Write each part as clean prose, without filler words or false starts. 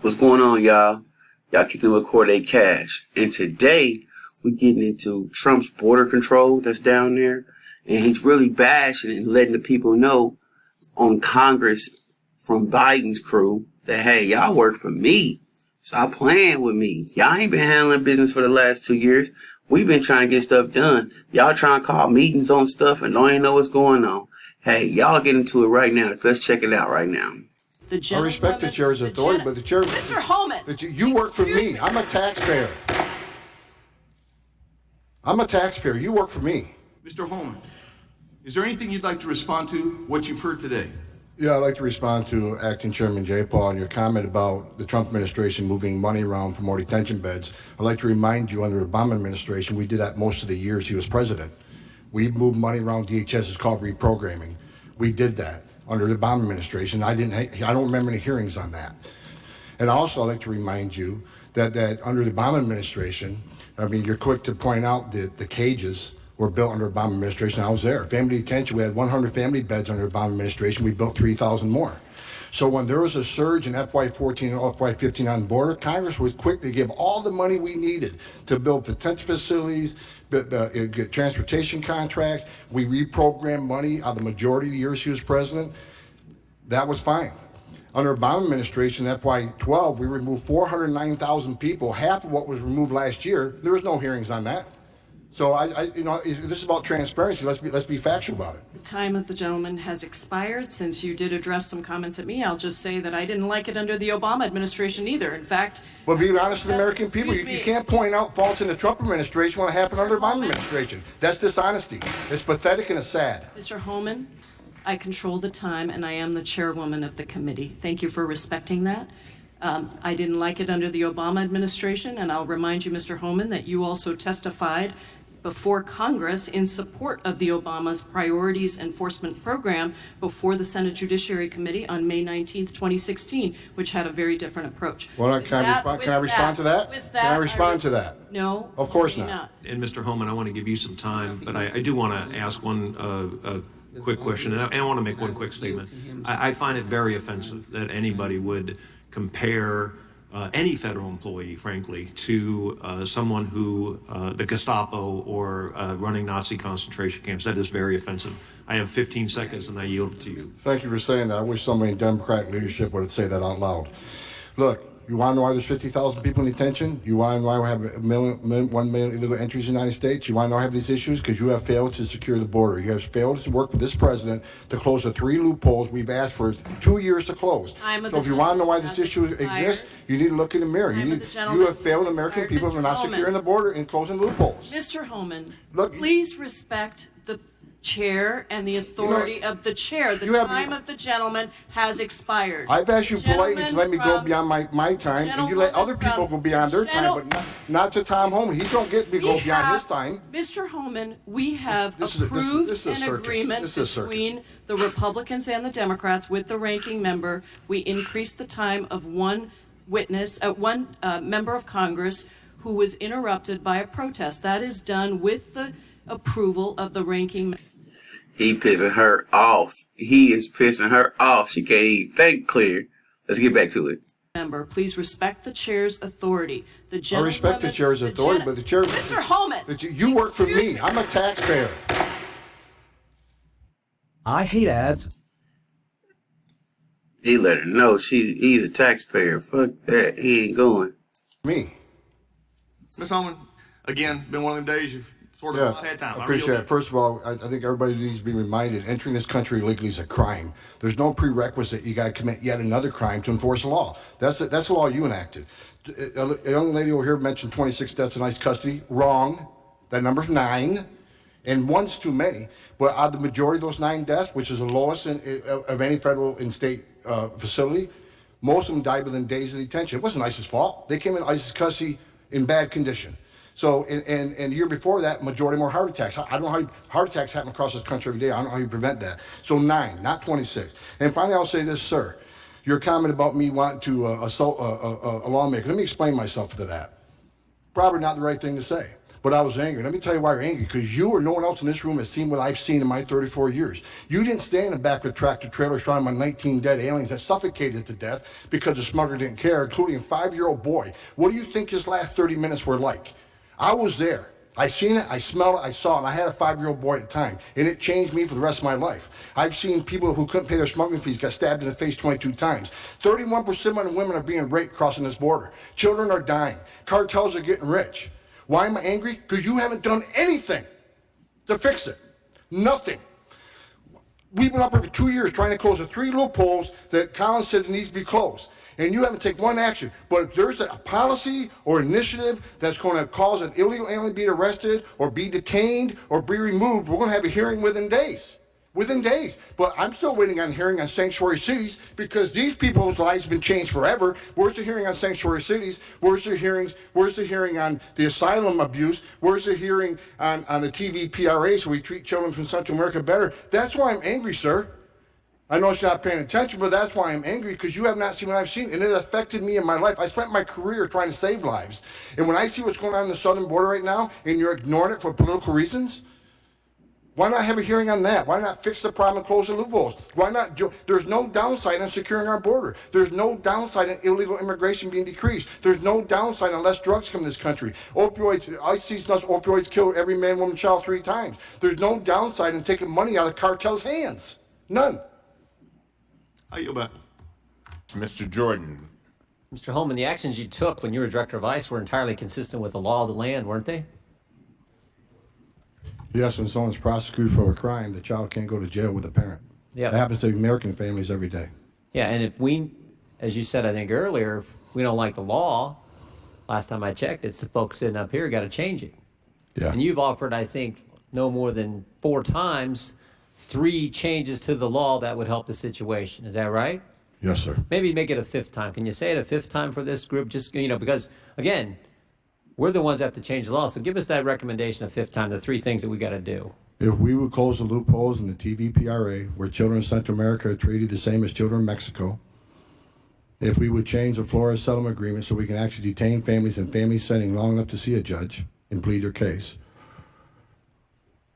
What's going on, y'all? Y'all kicking with Corday Cash. And today, we're getting into Trump's border control that's down there. And he's really bashing and letting the people know on Congress from Biden's crew that, hey, y'all work for me. Stop playing with me. Y'all ain't been handling business for the last 2 years. We've been trying to get stuff done. Y'all trying to call meetings on stuff and don't even know what's going on. Hey, y'all get into it right now. Let's check it out right now. I respect the chair's authority, but the chair... Mr. Holman! You work for me. I'm a taxpayer. I'm a taxpayer. You work for me. Mr. Holman, is there anything you'd like to respond to what you've heard today? Yeah, I'd like to respond to Acting Chairman J. Paul on your comment about the Trump administration moving money around for more detention beds. I'd like to remind you, under the Obama administration, we did that most of the years he was president. We moved money around DHS. It's called reprogramming. We did that under the Obama administration. I don't remember any hearings on that. And also, I'd like to remind you that under the Obama administration, I mean, you're quick to point out that the cages were built under Obama administration. I was there. Family detention, we had 100 family beds under Obama administration. We built 3,000 more. So when there was a surge in FY14 and FY15 on the border, Congress was quick to give all the money we needed to build detention facilities, get transportation contracts. We reprogrammed money out of the majority of the years he was president. That was fine. Under Obama administration, FY12, we removed 409,000 people, half of what was removed last year. There was no hearings on that. So this is about transparency. Let's be factual about it. The time of the gentleman has expired. Since you did address some comments at me, I'll just say that I didn't like it under the Obama administration either. In fact, well, be honest with the American people. You can't point out faults in the Trump administration when it happened under the Obama administration. That's dishonesty. It's pathetic and it's sad. Mr. Holman, I control the time and I am the chairwoman of the committee. Thank you for respecting that. I didn't like it under the Obama administration, and I'll remind you, Mr. Holman, that you also testified before Congress in support of the Obama's Priorities Enforcement Program before the Senate Judiciary Committee on May 19th, 2016, which had a very different approach. Well, can I respond to that? Can I respond to that? No. Of course not. And Mr. Holman, I want to give you some time, but I do want to ask one quick question, and I want to make one quick statement. I find it very offensive that anybody would compare any federal employee, frankly, to someone who, the Gestapo or running Nazi concentration camps. That is very offensive. I have 15 seconds and I yield it to you. Thank you for saying that. I wish somebody in Democratic leadership would say that out loud. Look, you want to know why there's 50,000 people in detention? You want to know why we have 1 million illegal entries in the United States? You want to know why we have these issues? Because you have failed to secure the border. You have failed to work with this president to close the 3 loopholes we've asked for 2 years to close. So if you want to know why this issue exists, you need to look in the mirror. You have failed American people for not securing the border and closing loopholes. Mr. Holman, please respect the chair and the authority of the chair. The time of the gentleman has expired. I've asked you politely to let me go beyond my time, and you let other people go beyond their time, but not to Tom Holman. He don't get me go beyond his time. Mr. Holman, we have approved an agreement between the Republicans and the Democrats with the ranking member. We increased the time of one witness, one member of Congress who was interrupted by a protest. That is done with the approval of the ranking member. He pissing her off. He is pissing her off. She can't even think clear. Let's get back to it. Member, please respect the chair's authority. I respect the chair's authority, but the chair... Mr. Holman! You work for me. I'm a taxpayer. I hate ads. He let her know he's a taxpayer. Fuck that. He ain't going. Me. Ms. Holman, again, been one of them days you've sort of had time. I appreciate it. First of all, I think everybody needs to be reminded, entering this country illegally is a crime. There's no prerequisite. You got to commit yet another crime to enforce the law. That's the law you enacted. A young lady over here mentioned 26 deaths in ICE custody. Wrong. That number's 9, and 1's too many. But out of the majority of those 9 deaths, which is the lowest of any federal and state facility, most of them died within days of detention. It wasn't ICE's fault. They came in ICE's custody in bad condition. So, and the year before that, majority more heart attacks. I don't know how heart attacks happen across this country every day. I don't know how you prevent that. So 9, not 26. And finally, I'll say this, sir. Your comment about me wanting to assault a lawmaker. Let me explain myself to that. Probably not the right thing to say. but I was angry. Let me tell you why you're angry, because you or no one else in this room has seen what I've seen in my 34 years. You didn't stand in the back of a tractor trailer showing my 19 dead aliens that suffocated to death because the smuggler didn't care, including a 5-year-old boy. What do you think his last 30 minutes were like? I was there. I seen it, I smelled it, I saw it, and I had a 5-year-old boy at the time, and it changed me for the rest of my life. I've seen people who couldn't pay their smuggling fees got stabbed in the face 22 times. 31% of the women are being raped crossing this border. Children are dying. Cartels are getting rich. Why am I angry? Because you haven't done anything to fix it. Nothing. We've been up here for 2 years trying to close the 3 loopholes that Collins said needs to be closed. And you haven't taken one action. But if there's a policy or initiative that's going to cause an illegal alien to be arrested or be detained or be removed, we're going to have a hearing within days. Within days. But I'm still waiting on a hearing on sanctuary cities because these people's lives have been changed forever. Where's the hearing on sanctuary cities? Where's the hearings? Where's the hearing on the asylum abuse? Where's the hearing on the TV PRA so we treat children from Central America better? That's why I'm angry, sir. I know you're not paying attention, but that's why I'm angry, because you have not seen what I've seen, and it affected me in my life. I spent my career trying to save lives. And when I see what's going on in the southern border right now, and you're ignoring it for political reasons, why not have a hearing on that? Why not fix the problem and close the loopholes? Why not? There's no downside on securing our border. There's no downside in illegal immigration being decreased. There's no downside on less drugs come to this country. Opioids, I see opioids kill every man, woman, child 3 times. There's no downside in taking money out of the cartel's hands. None. I yield back. Mr. Jordan. Mr. Holman, the actions you took when you were director of ICE were entirely consistent with the law of the land, weren't they? Yes, when someone's prosecuted for a crime, the child can't go to jail with a parent. Yeah. That happens to American families every day. Yeah, and if we, as you said, I think earlier, if we don't like the law, last time I checked, it's the folks sitting up here got to change it. Yeah. And you've offered, I think, no more than 4 times 3 changes to the law that would help the situation. Is that right? Yes, sir. Maybe make it a 5th time. Can you say it a 5th time for this group? Just, because, again, we're the ones that have to change the law. So give us that recommendation a 5th time, the 3 things that we got to do. If we would close the loopholes in the TVPRA, where children in Central America are treated the same as children in Mexico, if we would change the Flores settlement agreement so we can actually detain families in family setting long enough to see a judge and plead their case,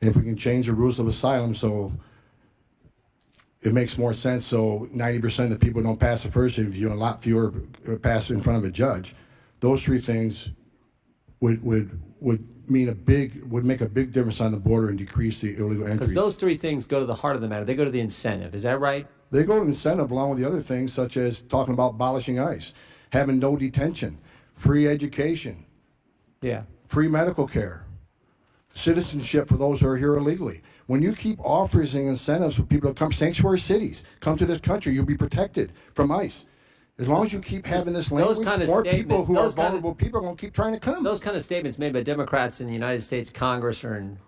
if we can change the rules of asylum so it makes more sense so 90% of the people don't pass the first interview and a lot fewer pass in front of a judge, those 3 things would make a big difference on the border and decrease the illegal entry. Because those 3 things go to the heart of the matter. They go to the incentive. Is that right? They go to incentive along with the other things, such as talking about abolishing ICE, having no detention, free education, Yeah. free medical care, citizenship for those who are here illegally. When you keep offering incentives for people to come, sanctuary cities, come to this country, you'll be protected from ICE. As long as you keep having this language, more people who are vulnerable people are going to keep trying to come. Those kind of statements made by Democrats in the United States Congress or in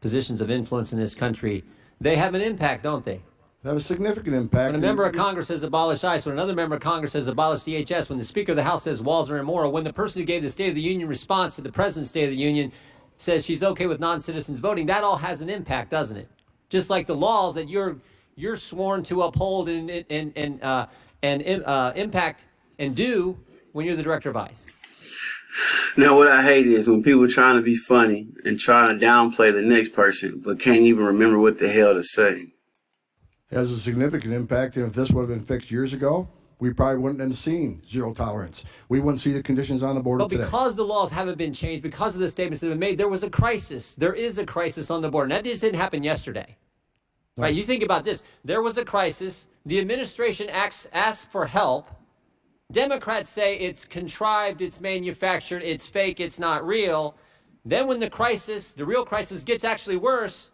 positions of influence in this country, they have an impact, don't they? They have a significant impact. When a member of Congress says abolish ICE, when another member of Congress says abolish DHS, when the Speaker of the House says walls are immoral, when the person who gave the State of the Union response to the President's State of the Union says she's okay with non-citizens voting, that all has an impact, doesn't it? Just like the laws that you're sworn to uphold and impact and do when you're the director of ICE. Now, what I hate is when people are trying to be funny and trying to downplay the next person, but can't even remember what the hell to say. It has a significant impact, and if this would have been fixed years ago, we probably wouldn't have seen zero tolerance. We wouldn't see the conditions on the border today. But because the laws haven't been changed, because of the statements that have been made, there was a crisis. There is a crisis on the border. And that just didn't happen yesterday. Right? You think about this. There was a crisis. The administration asks for help. Democrats say it's contrived, it's manufactured, it's fake, it's not real. Then when the real crisis gets actually worse,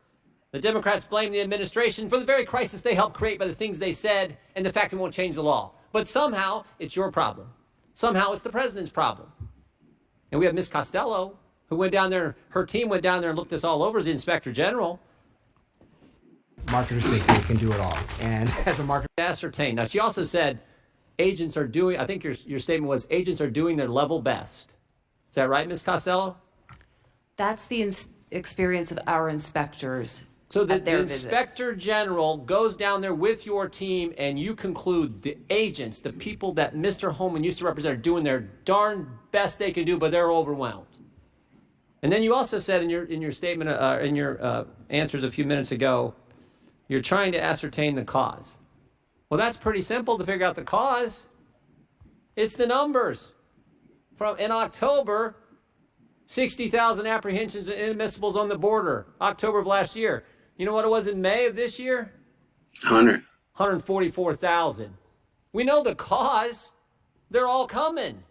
the Democrats blame the administration for the very crisis they helped create by the things they said and the fact it won't change the law. But somehow it's your problem. Somehow it's the president's problem. And we have Ms. Costello, who went down there, her team went down there and looked this all over as the inspector general. Marketers think they can do it all. And as a marketer, Ascertain. Now, she also said agents are doing, I think your statement was agents are doing their level best. Is that right, Ms. Costello? That's the experience of our inspectors. So the visits. inspector general goes down there with your team and you conclude the agents, the people that Mr. Holman used to represent, are doing their darn best they can do, but they're overwhelmed. And then you also said in your statement, in your answers a few minutes ago, you're trying to ascertain the cause. Well, that's pretty simple to figure out the cause. It's the numbers. In October, 60,000 apprehensions and inadmissibles on the border, October of last year. You know what it was in May of this year? 144,000. We know the cause. They're all coming.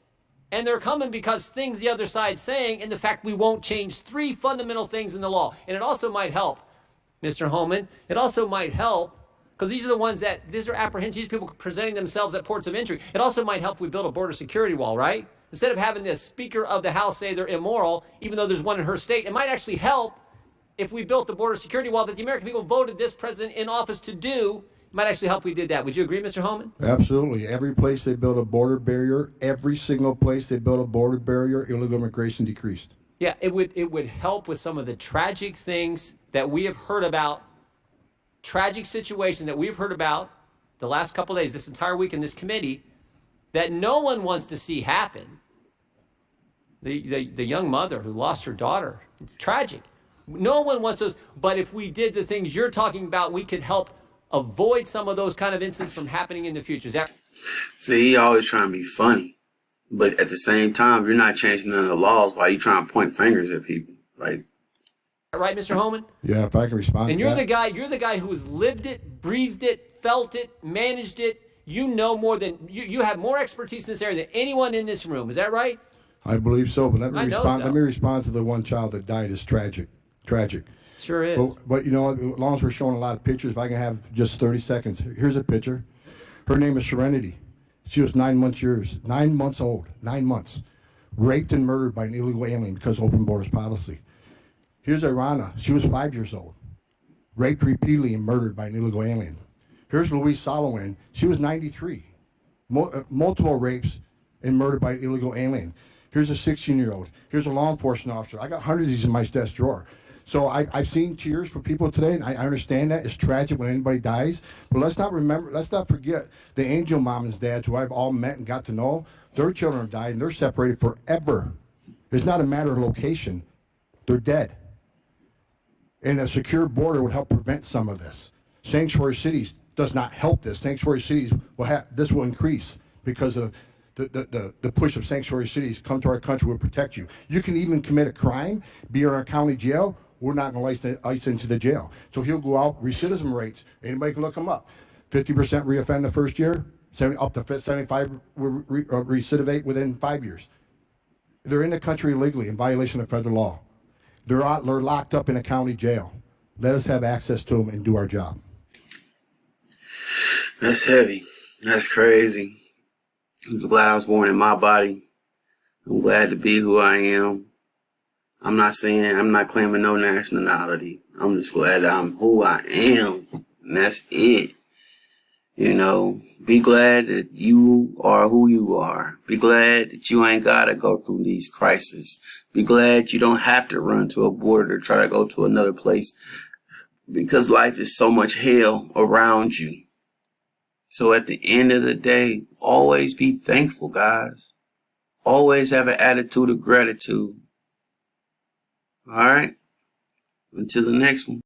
And they're coming because things the other side's saying, and the fact we won't change 3 fundamental things in the law. And it also might help, Mr. Holman, it also might help, because these are the ones these are apprehensions, these people presenting themselves at ports of entry. It also might help if we build a border security wall, right? Instead of having the Speaker of the House say they're immoral, even though there's one in her state, it might actually help if we built the border security wall that the American people voted this president in office to do. It might actually help if we did that. Would you agree, Mr. Holman? Absolutely. Every place they built a border barrier, every single place they built a border barrier, illegal immigration decreased. Yeah, it would help with some of the tragic things that we have heard about, tragic situations that we've heard about the last couple of days, this entire week in this committee, that no one wants to see happen. The young mother who lost her daughter, it's tragic. No one wants those, but if we did the things you're talking about, we could help avoid some of those kind of incidents from happening in the future. Is that? See, he always trying to be funny, but at the same time, you're not changing none of the laws while you trying to point fingers at people. Like, right, Mr. Holman? Yeah, if I can respond and to you're that. You're the guy who has lived it, breathed it, felt it, managed it. You know more than, you have more expertise in this area than anyone in this room. Is that right? I believe so, but let me respond. So. Let me respond to the one child that died. Is tragic. Sure is. But you know, as long as we're showing a lot of pictures, if I can have just 30 seconds. Here's a picture. Her name is Serenity. She was 9 months old, 9 months, raped and murdered by an illegal alien because of open borders policy. Here's Irana. She was 5 years old, raped repeatedly and murdered by an illegal alien. Here's Louise Solowin. She was 93, multiple rapes and murdered by an illegal alien. Here's a 16-year-old. Here's a law enforcement officer. I got hundreds of these in my desk drawer. So I've seen tears for people today, and I understand that. It's tragic when anybody dies. But let's not forget the angel mom and dads who I've all met and got to know. Their children have died, and they're separated forever. It's not a matter of location. They're dead. And a secure border would help prevent some of this. Sanctuary cities does not help this. Sanctuary cities this will increase because of the push of sanctuary cities. Come to our country, we'll protect you. You can even commit a crime, be in our county jail. We're not going to ice into the jail. So he'll go out, recidivism rates, anybody can look them up. 50% reoffend the first year, up to 75 recidivate within 5 years. They're in the country illegally in violation of federal law. They're locked up in a county jail. Let us have access to them and do our job. that's heavy. That's crazy. I'm glad I was born in my body. I'm glad to be who I am. I'm not claiming no nationality. I'm just glad that I'm who I am. And that's it. You know, be glad that you are who you are. Be glad that you ain't got to go through these crises. Be glad you don't have to run to a border to try to go to another place because life is so much hell around you. So at the end of the day, always be thankful, guys. Always have an attitude of gratitude. All right? Until the next one.